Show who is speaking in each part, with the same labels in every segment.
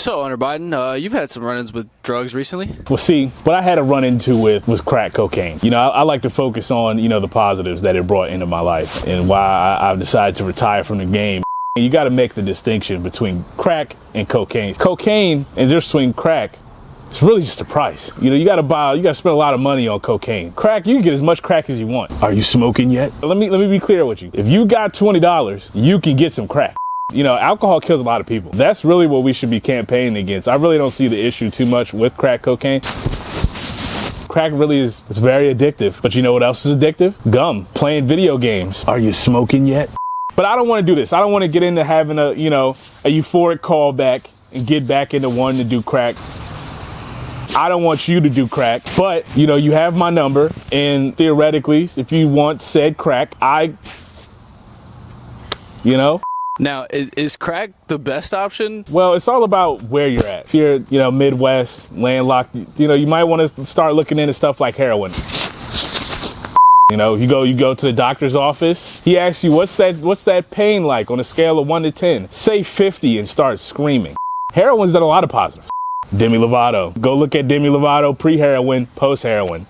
Speaker 1: So, Hunter Biden, you've had some run-ins with drugs recently?
Speaker 2: Well, see, what I had a run into with was crack cocaine. You know, I like to focus on, the positives that it brought into my life and why I've decided to retire from the game. You got to make the distinction between crack and cocaine. Cocaine and just between crack, it's really just a price. You got to spend a lot of money on cocaine. Crack, you can get as much crack as you want. Are you smoking yet? Let me be clear with you. If you got $20, you can get some crack. Alcohol kills a lot of people. That's really what we should be campaigning against. I really don't see the issue too much with crack cocaine. Crack really it's very addictive. But you know what else is addictive? Gum, playing video games. Are you smoking yet? But I don't want to do this. I don't want to get into having a euphoric callback and get back into wanting to do crack. I don't want you to do crack, but you have my number, and theoretically, if you want said crack,
Speaker 1: Now, is crack the best option?
Speaker 2: Well, it's all about where you're at. If you're, Midwest, landlocked, you might want to start looking into stuff like heroin. You go to the doctor's office. He asks you, what's that pain like on a scale of 1 to 10? Say 50 and start screaming. Heroin's done a lot of positives. Demi Lovato. Go look at Demi Lovato pre-heroin, post-heroin.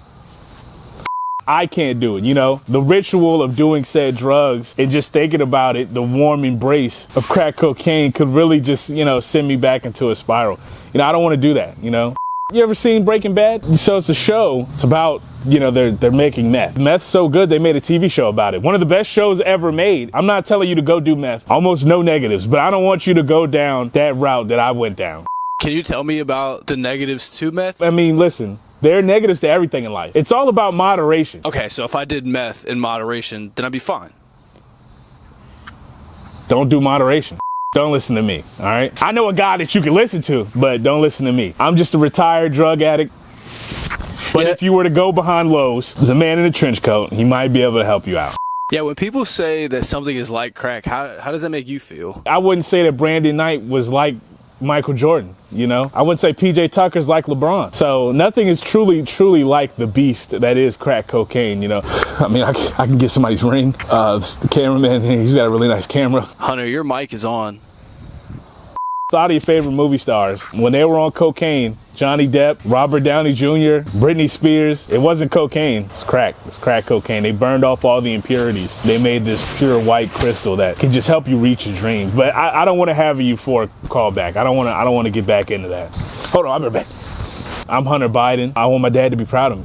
Speaker 2: I can't do it. The ritual of doing said drugs and just thinking about it, the warm embrace of crack cocaine could really just, send me back into a spiral. I don't want to do that, You ever seen Breaking Bad? So it's a show. It's about, they're making meth. Meth's so good, they made a TV show about it. One of the best shows ever made. I'm not telling you to go do meth. Almost no negatives, but I don't want you to go down that route that I went down.
Speaker 1: Can you tell me about the negatives to meth?
Speaker 2: I mean, listen, there are negatives to everything in life. It's all about moderation.
Speaker 1: Okay, so if I did meth in moderation, then I'd be fine.
Speaker 2: Don't do moderation. Don't listen to me, all right? I know a guy that you can listen to, but don't listen to me. I'm just a retired drug addict. But if you were to go behind Lowe's, there's a man in a trench coat. He might be able to help you out.
Speaker 1: Yeah, when people say that something is like crack, how does that make you feel?
Speaker 2: I wouldn't say that Brandon Knight was like Michael Jordan, I wouldn't say PJ Tucker's like LeBron. So nothing is truly like the beast that is crack cocaine, I mean, I can get somebody's ring. The cameraman, he's got a really nice camera.
Speaker 1: Hunter, your mic is on.
Speaker 2: A lot of your favorite movie stars, when they were on cocaine, Johnny Depp, Robert Downey Jr., Britney Spears, it wasn't cocaine, it's crack. It's crack cocaine. They burned off all the impurities. They made this pure white crystal that can just help you reach your dreams. But I don't want to have a euphoric callback. I don't want to get back into that. Hold on, I'll be back. I'm Hunter Biden. I want my dad to be proud of me.